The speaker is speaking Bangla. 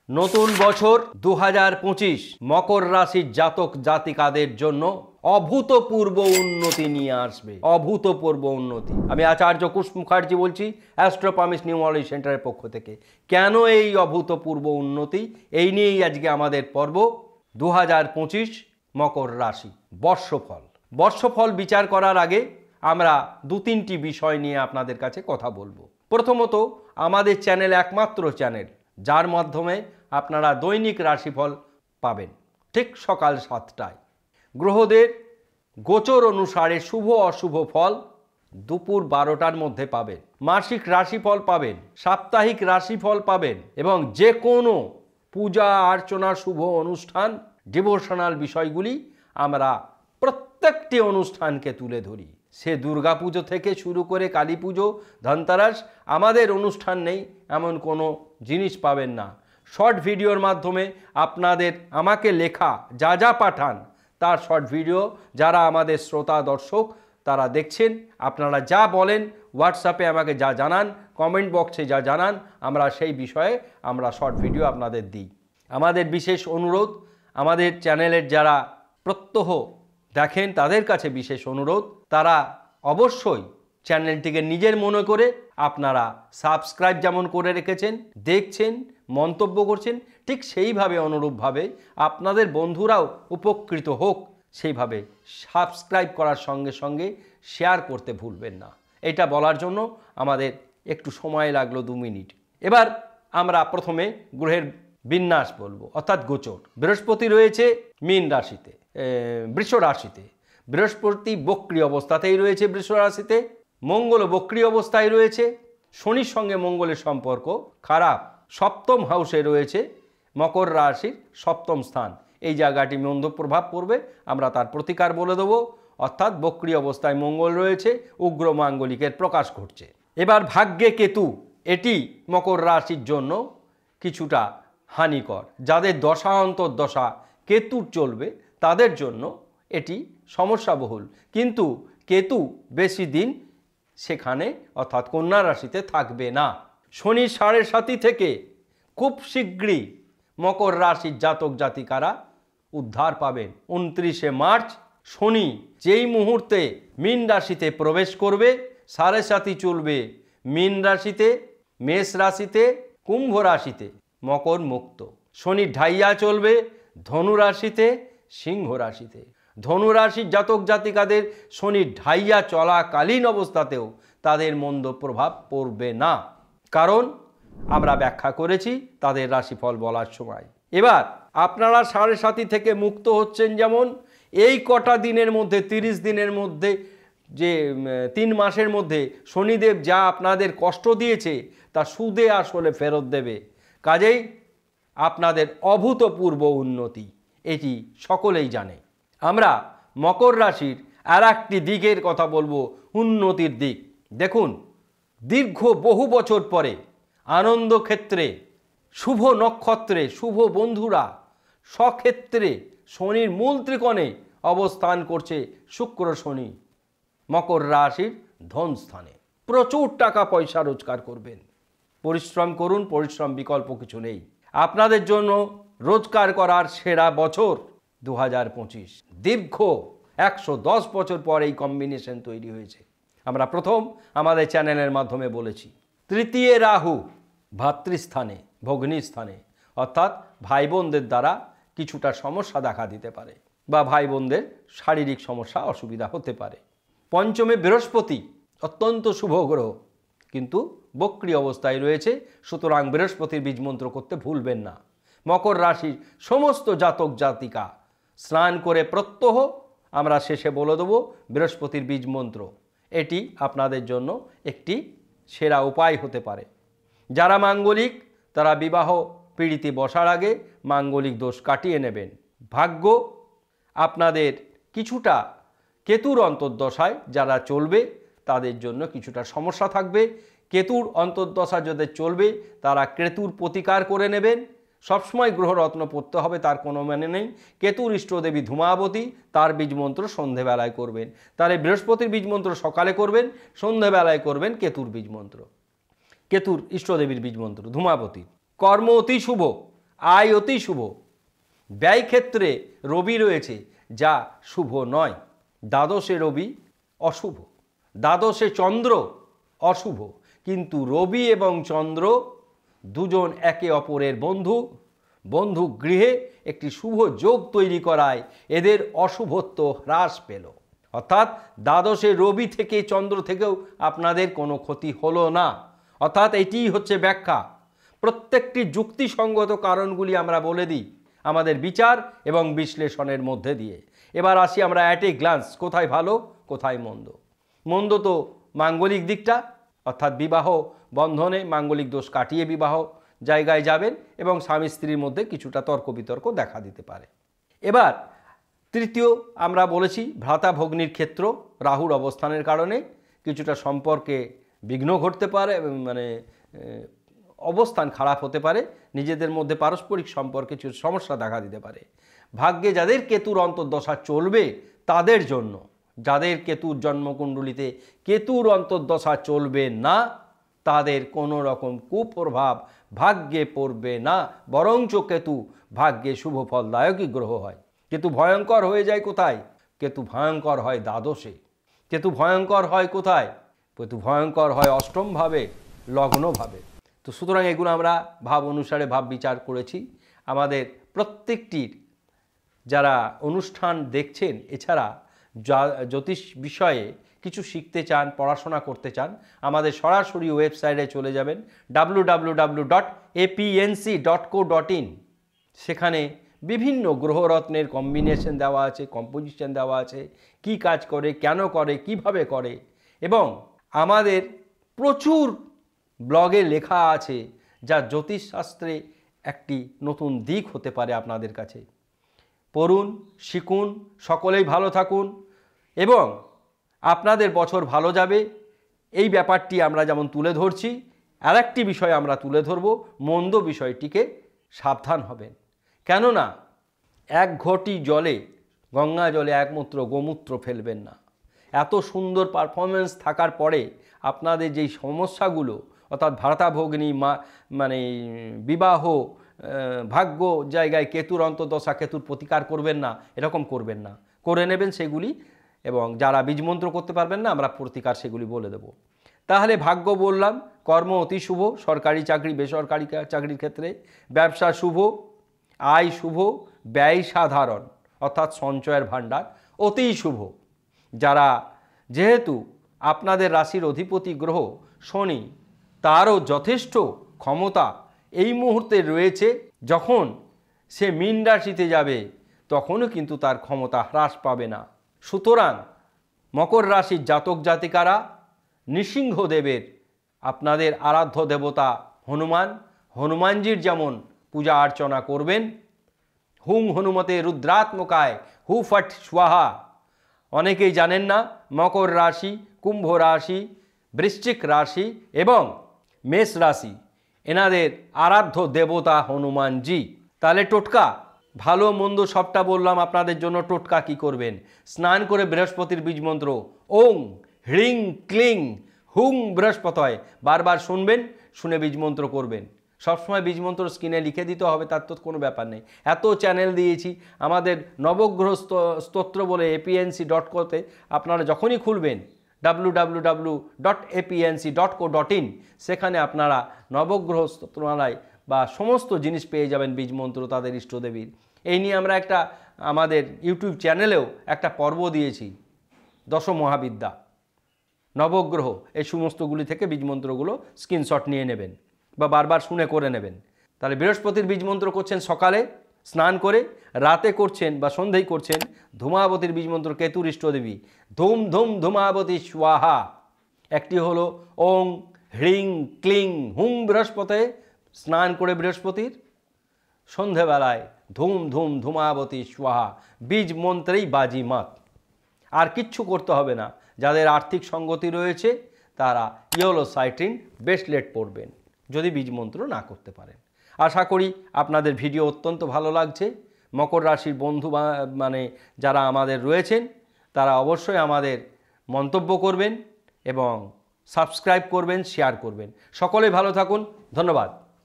নতুন বছর 2025 মকর রাশির জাতক জাতিকাদের জন্য অভূতপূর্ব উন্নতি নিয়ে আসবে। অভূতপূর্ব উন্নতি। আমি আচার্য কুশ মুখার্জি বলছি অ্যাস্ট্রোপামিস নিউমোলজি সেন্টারের পক্ষ থেকে। কেন এই অভূতপূর্ব উন্নতি, এই নিয়েই আজকে আমাদের পর্ব। 2025 মকর রাশি বর্ষফল। বর্ষফল বিচার করার আগে আমরা দু তিনটি বিষয় নিয়ে আপনাদের কাছে কথা বলবো। প্রথমত, আমাদের চ্যানেল একমাত্র চ্যানেল যার মাধ্যমে আপনারা দৈনিক রাশিফল পাবেন ঠিক সকাল 7টায়। গ্রহদের গোচর অনুসারে শুভ অশুভ ফল দুপুর 12টার মধ্যে পাবেন। মাসিক রাশিফল পাবেন, সাপ্তাহিক রাশিফল পাবেন এবং যে কোনো পূজা অর্চনা শুভ অনুষ্ঠান ডিভোশনাল বিষয়গুলি আমরা প্রত্যেকটি অনুষ্ঠানকে তুলে ধরি। সে দুর্গাপুজো থেকে শুরু করে কালী পুজো, ধনতেরাস, আমাদের অনুষ্ঠান নেই এমন কোনো জিনিস পাবেন না। শর্ট ভিডিওর মাধ্যমে আপনাদের আমাকে লেখা যা যা পাঠান তার শর্ট ভিডিও যারা আমাদের শ্রোতা দর্শক তারা দেখছেন, আপনারা যা বলেন হোয়াটসঅ্যাপে আমাকে যা জানান, কমেন্ট বক্সে যা জানান, আমরা সেই বিষয়ে আমরা শর্ট ভিডিও আপনাদের দিই। আমাদের বিশেষ অনুরোধ, আমাদের চ্যানেলের যারা প্রত্যহ দেখেন তাদের কাছে বিশেষ অনুরোধ, তারা অবশ্যই চ্যানেলটিকে নিজের মনে করে আপনারা সাবস্ক্রাইব যেমন করে রেখেছেন, দেখছেন, মন্তব্য করছেন, ঠিক সেইভাবে অনুরূপভাবে আপনাদের বন্ধুরাও উপকৃত হোক সেইভাবে সাবস্ক্রাইব করার সঙ্গে সঙ্গে শেয়ার করতে ভুলবেন না। এটা বলার জন্য আমাদের একটু সময় লাগলো 2 মিনিট। এবার আমরা প্রথমে গ্রহের বিন্যাস বলবো, অর্থাৎ গোচর। বৃহস্পতি রয়েছে মীন রাশিতে, বৃষ রাশিতে। বৃহস্পতি বক্রী অবস্থাতেই রয়েছে বৃষ রাশিতে। মঙ্গল বক্রী অবস্থায় রয়েছে। শনির সঙ্গে মঙ্গলের সম্পর্ক খারাপ। সপ্তম হাউসে রয়েছে মকর রাশির সপ্তম স্থান। এই জায়গাটি মন্দ প্রভাব পড়বে, আমরা তার প্রতিকার বলে দেবো। অর্থাৎ বক্রী অবস্থায় মঙ্গল রয়েছে, উগ্র মাঙ্গলিকের প্রকাশ ঘটছে। এবার ভাগ্যে কেতু, এটি মকর রাশির জন্য কিছুটা হানিকর। যাদের দশা অন্তর্দশা কেতুর চলবে তাদের জন্য এটি সমস্যাবহুল, কিন্তু কেতু বেশি দিন সেখানে অর্থাৎ কন্যা রাশিতে থাকবে না। শনি 7.5 থেকে খুব শীঘ্রই মকর রাশির জাতক জাতিকারা উদ্ধার পাবেন। 29শে মার্চ শনি যেই মুহূর্তে মীন রাশিতে প্রবেশ করবে, 7.5 চলবে মীন রাশিতে, মেষ রাশিতে, কুম্ভ রাশিতে, মকর মুক্ত। শনি ঢাইয়া চলবে ধনু রাশিতে, সিংহ রাশিতে। ধনু রাশির জাতক জাতিকাদের শনি ঢাইয়া চলাকালীন অবস্থাতেও তাদের মন্দ প্রভাব পড়বে না, কারণ আমরা ব্যাখ্যা করেছি তাদের রাশিফল বলার সময়। এবার আপনারা 7.5 থেকে মুক্ত হচ্ছেন, যেমন এই কটা দিনের মধ্যে 30 দিনের মধ্যে, যে 3 মাসের মধ্যে শনিদেব যা আপনাদের কষ্ট দিয়েছে তা সুদে আসলে ফেরত দেবে। কাজেই আপনাদের অভূতপূর্ব উন্নতি, এটি সকলেই জানে। আমরা মকর রাশির আর একটি দিকের কথা বলবো, উন্নতির দিক। দেখুন, দীর্ঘ বহু বছর পরে আনন্দ ক্ষেত্রে, শুভ নক্ষত্রে, শুভ বন্ধুরা স্বক্ষেত্রে শনির মূল ত্রিকোণে অবস্থান করছে শুক্র শনি মকর রাশির ধন স্থানে। প্রচুর টাকা পয়সা রোজগার করবেন। পরিশ্রম করুন, পরিশ্রম বিকল্প কিছু নেই। আপনাদের জন্য রোজগার করার সেরা বছর 2025। দীর্ঘ 110 বছর পর এই কম্বিনেশন তৈরি হয়েছে। আমরা প্রথম আমাদের চ্যানেলের মাধ্যমে বলেছি। তৃতীয় রাহু ভাতৃস্থানে, ভগ্নীস্থানে, অর্থাৎ ভাই বোনদের দ্বারা কিছুটা সমস্যা দেখা দিতে পারে বা ভাই বোনদের শারীরিক সমস্যা অসুবিধা হতে পারে। পঞ্চমে বৃহস্পতি অত্যন্ত শুভ গ্রহ, কিন্তু বক্রী অবস্থায় রয়েছে, সুতরাং বৃহস্পতির বীজমন্ত্র করতে ভুলবেন না। মকর রাশির সমস্ত জাতক জাতিকা স্নান করে প্রত্যহ আমরা শেষে বলে দেবো বৃহস্পতির বীজমন্ত্র। এটি আপনাদের জন্য একটি সেরা উপায় হতে পারে। যারা মাঙ্গলিক তারা বিবাহ পিড়িতে বসার আগে মাঙ্গলিক দোষ কাটিয়ে নেবেন। ভাগ্য আপনাদের কিছুটা কেতুর অন্তর্দশায় যারা চলবে তাদের জন্য কিছুটা সমস্যা থাকবে। কেতুর অন্তর্দশা যাদের চলবে তারা কেতুর প্রতিকার করে নেবেন। সবসময় গ্রহরত্ন পড়তে হবে তার কোনো মানে নেই। কেতুর ইষ্টদেবী ধূমাবতী, তার বীজমন্ত্র সন্ধেবেলায় করবেন। তাহলে বৃহস্পতির বীজমন্ত্র সকালে করবেন, সন্ধেবেলায় করবেন কেতুর বীজমন্ত্র, কেতুর ইষ্টদেবীর বীজমন্ত্র ধূমাবতী। কর্ম অতি শুভ, আয় অতি শুভ। ব্যয় ক্ষেত্রে রবি রয়েছে, যা শুভ নয়। দ্বাদশে রবি অশুভ, দ্বাদশে চন্দ্র অশুভ। কিন্তু রবি এবং চন্দ্র দুজন একে অপরের বন্ধু, বন্ধু গৃহে একটি শুভ যোগ তৈরি করায় এদের অশুভত্ব হ্রাস পেল। অর্থাৎ দ্বাদশে রবি থেকে চন্দ্র থেকেও আপনাদের কোনো ক্ষতি হলো না। অর্থাৎ এটিই হচ্ছে ব্যাখ্যা। প্রত্যেকটি যুক্তিসঙ্গত কারণগুলি আমরা বলে দিই আমাদের বিচার এবং বিশ্লেষণের মধ্যে দিয়ে। এবার আসি আমরা অ্যাট এ গ্লান্স, কোথায় ভালো কোথায় মন্দ। মন্দ তো মাঙ্গলিক দিকটা, অর্থাৎ বিবাহ বন্ধনে মাঙ্গলিক দোষ কাটিয়ে বিবাহ জায়গায় যাবেন এবং স্বামী স্ত্রীর মধ্যে কিছুটা তর্ক বিতর্ক দেখা দিতে পারে। এবার তৃতীয় আমরা বলেছি ভ্রাতা ভগ্নির ক্ষেত্র রাহুর অবস্থানের কারণে কিছুটা সম্পর্কে বিঘ্ন ঘটতে পারে, মানে অবস্থান খারাপ হতে পারে, নিজেদের মধ্যে পারস্পরিক সম্পর্কে কিছু সমস্যা দেখা দিতে পারে। ভাগ্যে যাদের কেতুর অন্তর্দশা চলবে তাদের জন্য, যাদের কেতুর জন্মকুণ্ডলিতে কেতুর অন্তর্দশা চলবে না তাদের কোনো রকম কুপ্রভাব ভাগ্যে পড়বে না, বরঞ্চ কেতু ভাগ্যে শুভ ফলদায়কই গ্রহ হয়। কেতু ভয়ঙ্কর হয়ে যায় কোথায়? কেতু ভয়ঙ্কর হয় দ্বাদশে। কেতু ভয়ঙ্কর হয় কোথায়? কেতু ভয়ঙ্কর হয় অষ্টমভাবে, লগ্নভাবে। তো সুতরাং এগুলো আমরা ভাব অনুসারে ভাব বিচার করেছি। আমাদের প্রত্যেকটির যারা অনুষ্ঠান দেখছেন, এছাড়া জ্যোতিষ বিষয়ে কিছু শিখতে চান, পড়াশোনা করতে চান, আমাদের সরাসরি ওয়েবসাইটে চলে যাবেন www.apnc.co.in। সেখানে বিভিন্ন গ্রহরত্নের কম্বিনেশন দেওয়া আছে, কম্পোজিশন দেওয়া আছে, কি কাজ করে, কেন করে, কিভাবে করে, এবং আমাদের প্রচুর ব্লগে লেখা আছে যা জ্যোতিষশাস্ত্রে একটি নতুন দিক হতে পারে আপনাদের কাছে। পড়ুন, শিখুন, সকলেই ভালো থাকুন এবং আপনাদের বছর ভালো যাবে এই ব্যাপারটি আমরা যেমন তুলে ধরছি, আরেকটি বিষয় আমরা তুলে ধরব, মন্দ বিষয়টিকে সাবধান হবেন। কেননা এক ঘটি জলে, গঙ্গা জলে একমাত্র গোমূত্র ফেলবেন না। এত সুন্দর পারফরমেন্স থাকার পরে আপনাদের যেই সমস্যাগুলো, অর্থাৎ ভ্রাতা-ভগ্নী মানে বিবাহ, ভাগ্য জায়গায় কেতুর অন্তর্দশা, কেতুর প্রতিকার করবেন না, এরকম করবেন না, করে নেবেন সেগুলি। এবং যারা বীজমন্ত্র করতে পারবেন না, আমরা প্রতিকার সেগুলি বলে দেব। তাহলে ভাগ্য বললাম, কর্ম অতি শুভ, সরকারি চাকরি বেসরকারি চাকরির ক্ষেত্রে, ব্যবসা শুভ, আয় শুভ, ব্যয় সাধারণ অর্থাৎ সঞ্চয়ের ভাণ্ডার অতি শুভ। যারা যেহেতু আপনাদের রাশির অধিপতি গ্রহ শনি, তারও যথেষ্ট ক্ষমতা এই মুহূর্তে রয়েছে, যখন সে মীন রাশিতে যাবে তখনও কিন্তু তার ক্ষমতা হ্রাস পাবে না। সুতরাং মকর রাশির জাতক জাতিকারা নৃসিংহদেবের আপনাদের আরাধ্য দেবতা হনুমানজির যেমন পূজা অর্চনা করবেন, হুং হনুমতে রুদ্রাত্মকায় হু ফট স্বাহা। অনেকেই জানেন না মকর রাশি, কুম্ভ রাশি, বৃশ্চিক রাশি এবং মেষ রাশি এনাদের আরাধ্য দেবতা হনুমানজি। তাহলে টোটকা ভালো মন্দ সবটা বললাম, আপনাদের জন্য টোটকা কি করবেন? স্নান করে বৃহস্পতির বীজমন্ত্র ওং হ্রিং ক্লিং হুং বৃহস্পতয় বারবার শুনবেন, শুনে বীজমন্ত্র করবেন। সবসময় বীজমন্ত্র স্ক্রিনে লিখে দিতে হবে তার তো কোনো ব্যাপার নেই। এত চ্যানেল দিয়েছি, আমাদের নবগ্রহ স্তোত্র বলে apnc.co-তে আপনারা যখনই খুলবেন www.apnc.co.in, সেখানে আপনারা নবগ্রহ স্তোত্রমালায় বা সমস্ত জিনিস পেয়ে যাবেন, বীজমন্ত্র তাদের ইষ্টদেবীর। এই নিয়ে আমরা একটা আমাদের ইউটিউব চ্যানেলেও একটা পর্ব দিয়েছি, দশ মহাবিদ্যা নবগ্রহ, এই সমস্তগুলি থেকে বীজমন্ত্রগুলো স্ক্রিনশট নিয়ে নেবেন বা বারবার শুনে করে নেবেন। তাহলে বৃহস্পতির বীজমন্ত্র করছেন সকালে স্নান করে, রাতে করছেন বা সন্ধ্যেই করছেন ধূমাবতীর বীজমন্ত্র কেতুর ইষ্টদেবী ধূম ধূম ধূমাবতী স্বাহা। একটি হলো ওং হ্রিং ক্লিং হুং বৃহস্পতে, স্নান করে বৃহস্পতির, সন্ধেবেলায় ধূম ধূম ধূমাবতী স্বাহা, বীজ মন্ত্রেই বাজি মাত। আর কিচ্ছু করতে হবে না। যাদের আর্থিক সঙ্গতি রয়েছে তারা ইয়েলো সাইট্রিন ব্রেসলেট পরবেন যদি বীজমন্ত্র না করতে পারেন। আশা করি আপনাদের ভিডিও অত্যন্ত ভালো লাগছে। মকর রাশির বন্ধু মানে যারা আমাদের রয়েছেন তারা অবশ্যই আমাদের মন্তব্য করবেন এবং সাবস্ক্রাইব করবেন, শেয়ার করবেন। সকলে ভালো থাকুন, ধন্যবাদ।